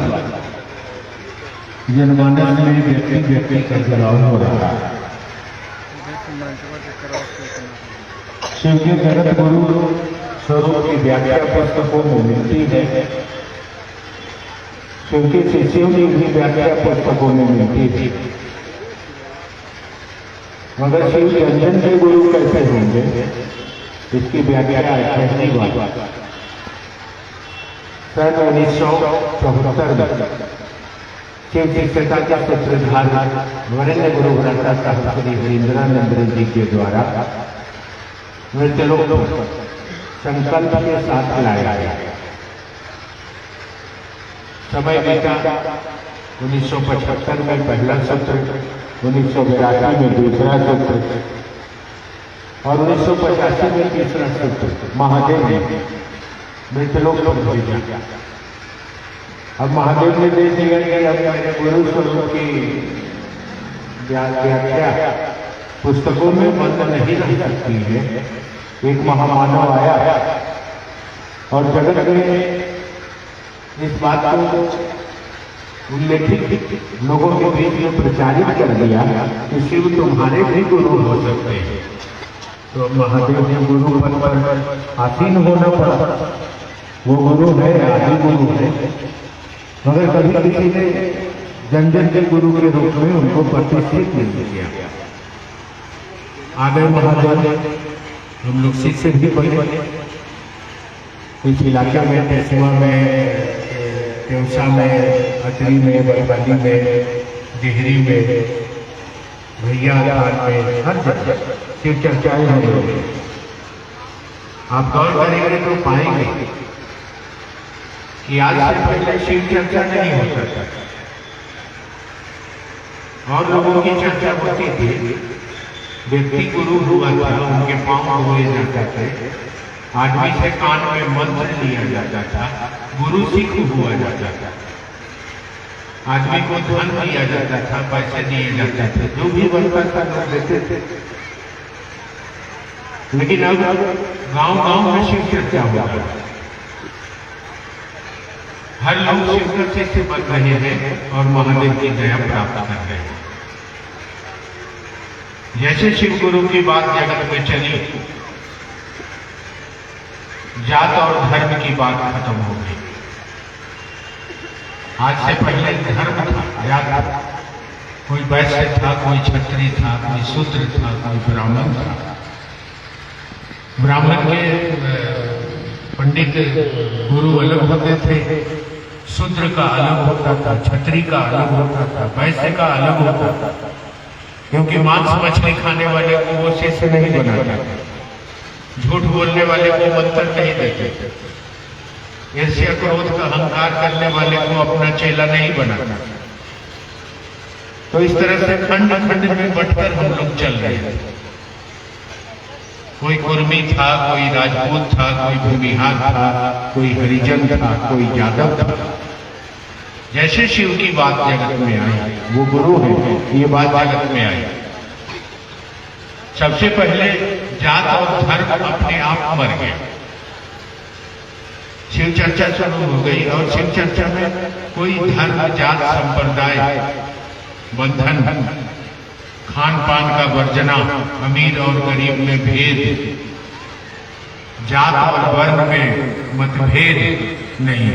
बात जनमानस में व्यक्ति व्यक्ति का जुड़ाव हो रहा है। शिव के जगत गुरु स्वरूप की व्याख्या पुस्तकों में मिलती है, शिव के शिष्यों की भी व्याख्या पुस्तकों में मिलती थी, मगर शिव जन के गुरु कैसे होंगे इसकी व्याख्या पहली बात सन 1974 शिव शिक्षता के सूत्रधार वरेण्य गुरु भ्राता साहब श्री हरीन्द्रानंद जी के द्वारा मृत्युलोक संकल्प के साथ लाया गया। समय बीता 1975 में पहला सूत्र, 1982 में दूसरा सूत्र और 1985 में तीसरा सूत्र महादेव ने मृत्युलोक भेजा। अब महादेव ने देख लिया कि अब मेरे गुरु स्वरूप की व्याख्या पुस्तकों में बंद नहीं रह सकती है। एक महामानव आया और जगत में इस बात को उल्लेखित लोगों के बीच में प्रचारित कर दिया कि शिव तुम्हारे भी गुरु हो सकते हैं। तो महादेव ने गुरु पद पर आसीन होना पड़ा। वो गुरु है, आदि गुरु है, मगर कभी किसी ने जन जन के गुरु के रूप में उनको प्रतिष्ठित नहीं किया। आगे महादेव हम लोग शिष्य भी बने। इस इलाके में तेसुआ में, केवसा में, अतरी में, बरवाली में, डिहरी में, भैया थान में, हर जगह शिव चर्चाएं हो रही। आप गौर करेंगे तो पाएंगे कि आज से पहले शिव चर्चा नहीं होता था और लोगों की चर्चा होती थी। व्यक्ति गुरु हुआ था, उनके पांव धोए जाते थे, आदमी से कान में मंत्र लिया जाता था, गुरु सिख हुआ जाता था, आदमी को धन दिया जाता था, पैसे दिए जाते थे, जो भी बनता था लोग देते थे। लेकिन अब गांव गांव में शिव चर्चा हो रहा है। हर लोग शिव का शिष्य बन रहे हैं और महादेव की दया प्राप्त कर रहे हैं। जैसे शिव गुरु की बात जगत में चली, जात और धर्म की बात खत्म हो गई। आज से पहले धर्म था, जात, कोई वैश्य था, कोई क्षत्रिय था, कोई शूद्र था, कोई ब्राह्मण था। ब्राह्मण के पंडित गुरु अलग होते थे, शूद्र का अलग होता था, क्षत्रिय का अलग होता था, वैश्य का अलग होता था, क्योंकि मांस मछली खाने वाले को वो शिष्य नहीं बनाता, झूठ बोलने वाले को मंत्र नहीं देते, ईर्ष्या क्रोध का अहंकार करने वाले को अपना चेला नहीं बनाता। तो इस तरह से खंड खंड में बंटकर हम लोग चल रहे हैं। कोई कुर्मी था, कोई राजपूत था, कोई भूमिहार था, कोई हरिजन था, कोई यादव था। जैसे शिव की बात जगत में आई, वो गुरु है, ये बात जगत में आई। सबसे पहले जात और धर्म अपने आप मर गया, शिव चर्चा शुरू हो गई। और शिव चर्चा में कोई धर्म, जात, संप्रदाय, बंधन, खान पान का वर्जना, अमीर और गरीब में भेद, जात और वर्ण में मतभेद नहीं।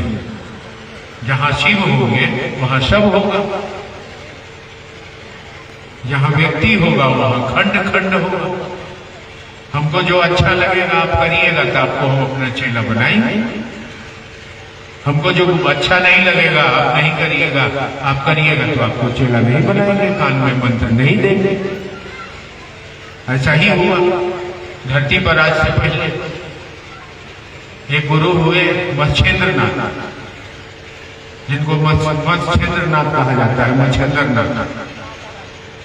जहां शिव होंगे वहां सब होगा, जहां व्यक्ति होगा वहां खंड खंड होगा। हमको जो अच्छा लगेगा आप करिएगा तो आपको हम अपना चेला बनाएंगे, हमको जो अच्छा नहीं लगेगा आप नहीं करिएगा, आप करिएगा तो आपको चेला नहीं बनाएंगे, कान में मंत्र नहीं देंगे। ऐसा ही हुआ धरती पर। आज से पहले एक गुरु हुए मच्छेंद्रनाथ, जिनको मच्छेंद्रनाथ कहा जाता है, मच्छेंद्रनाथ।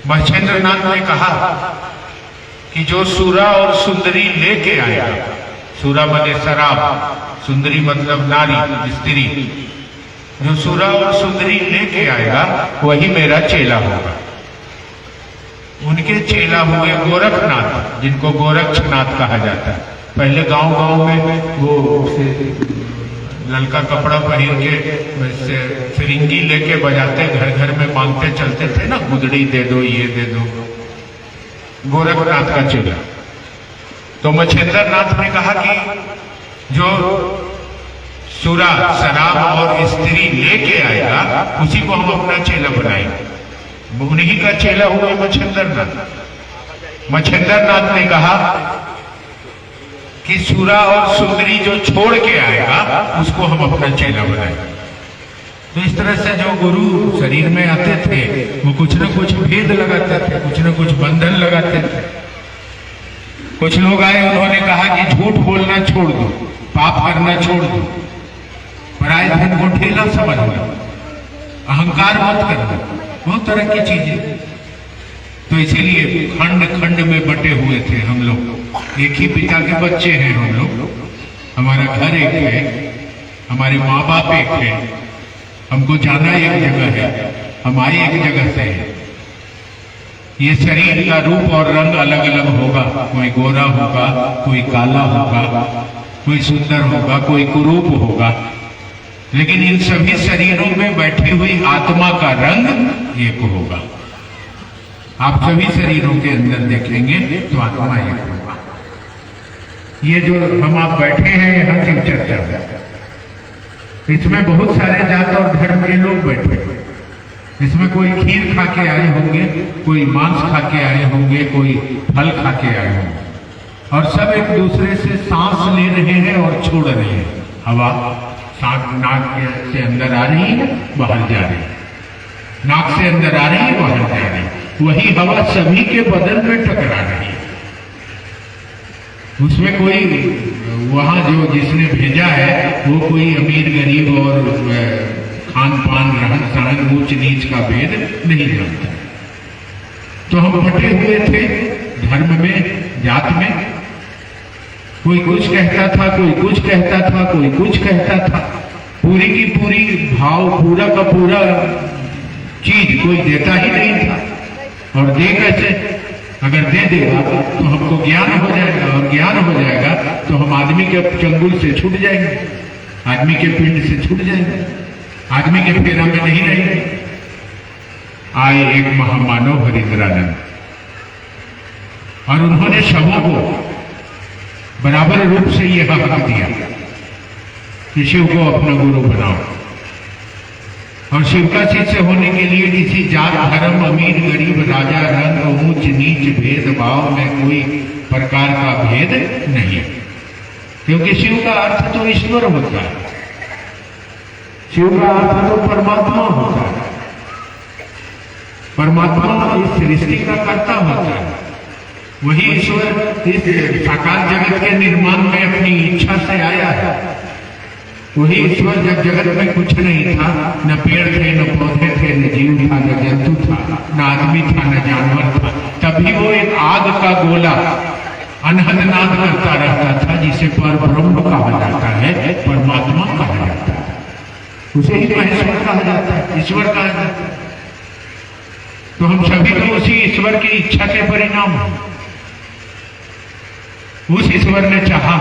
मच्छेंद्रनाथ ने कहा कि जो सूरा और सुंदरी लेके आएगा, सूरा माने शराब, सुंदरी मतलब नारी, स्त्री, जो सूरा और सुंदरी लेके आएगा वही मेरा चेला होगा। उनके चेला हुए गोरखनाथ, जिनको गोरक्षनाथ कहा जाता है। पहले गांव गांव में वो ललका कपड़ा पहन के फिरिंगी लेके बजाते, घर घर में मांगते चलते थे ना, गुदड़ी दे दो, ये दे दो, गोरखनाथ का चेला। तो मच्छिंद्र नाथ ने कहा कि जो सुरा, शराब और स्त्री लेके आएगा उसी को हम अपना चेला बनाएंगे। उन्हीं का चेला हुआ मच्छिंद्र नाथ। मच्छिंद्र नाथ ने कहा कि सुरा और सुंदरी जो छोड़ के आएगा उसको हम अपना चेला बनाएंगे। तो इस तरह से जो गुरु शरीर में आते थे वो कुछ न कुछ भेद लगाते थे, कुछ न कुछ बंधन लगाते थे। कुछ लोग आए, उन्होंने कहा कि झूठ बोलना छोड़ दो, पाप करना छोड़ दो, पराये धन को ठेला समझ लो, अहंकार मत करना, बहुत तरह की चीजें। तो इसीलिए खंड खंड में बटे हुए थे हम लोग। एक ही पिता के बच्चे हैं हम लोग, हमारा घर एक है, हमारे माँ बाप एक है, हमको जाना एक जगह है, हम आए एक जगह से है। ये शरीर का रूप और रंग अलग अलग होगा, कोई गोरा होगा, कोई काला होगा, कोई सुंदर होगा, कोई कुरूप होगा, लेकिन इन सभी शरीरों में बैठी हुई आत्मा का रंग एक होगा। आप सभी शरीरों के अंदर देखेंगे तो आत्मा एक होगा। ये जो हम आप बैठे हैं यहाँ शिव चर्चा में, इसमें बहुत सारे जात और धर्म के लोग बैठे हैं। इसमें कोई खीर खा के आए होंगे, कोई मांस खा के आए होंगे, कोई फल खा के आए होंगे, और सब एक दूसरे से सांस ले रहे हैं और छोड़ रहे हैं। हवा सांस नाक से अंदर आ रही है, बाहर जा रही है, नाक से अंदर आ रही है, बाहर जा रही है। वही हवा सभी के बदन में टकरा रही है। उसमें कोई वहां जो जिसने भेजा है वो कोई अमीर गरीब और खान पान रहन सहन ऊंच नीच का भेद नहीं जानता। तो हम बटे हुए थे धर्म में, जात में। कोई कुछ कहता था, कोई कुछ कहता था, कोई कुछ कहता था। पूरी की पूरी भाव, पूरा का पूरा चीज कोई देता ही नहीं था। और दे कैसे? अगर दे देगा तो हमको ज्ञान हो जाएगा, और ज्ञान हो जाएगा तो हम आदमी के चंगुल से छूट जाएंगे, आदमी के पिंड से छूट जाएंगे, आदमी के फेरा में नहीं रहेंगे। आए एक महामानव हरिद्रानंद, और उन्होंने सबों को बराबर रूप से यह हक दिया कि शिव को अपना गुरु बनाओ। और शिव का शिष्य होने के लिए किसी जात धर्म, अमीर गरीब, राजा रंग, ऊंच नीच, भेदभाव में कोई प्रकार का भेद नहीं, क्योंकि शिव का अर्थ तो ईश्वर होता है, शिव का अर्थ तो परमात्मा होता है। परमात्मा इस सृष्टि का कर्ता होता है। वही ईश्वर इस साकार जगत के निर्माण में अपनी इच्छा से आया है। वही ईश्वर जब जगत में कुछ नहीं था, न पेड़ थे, न पौधे थे, न जीव था, न जंतु था, न आदमी था, न जानवर था, तभी वो एक आग का गोला अनहद नाद करता रहता था, जिसे पर ब्रह्म कहा जाता है, परमात्मा कहा जाता है, उसे ही महेश्वर कहा जाता है, ईश्वर कहा जाता है। तो हम सभी तो उसी ईश्वर की इच्छा के परिणाम हैं। उस ईश्वर ने चाहा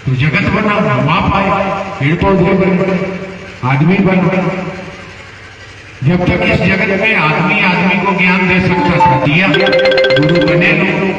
तो जगत बना, रमा पाए, पेड़ पौधे बने, आदमी बन गए। जब तक इस जगत में आदमी आदमी को ज्ञान दे सकता था, दिया, गुरु बने लोग,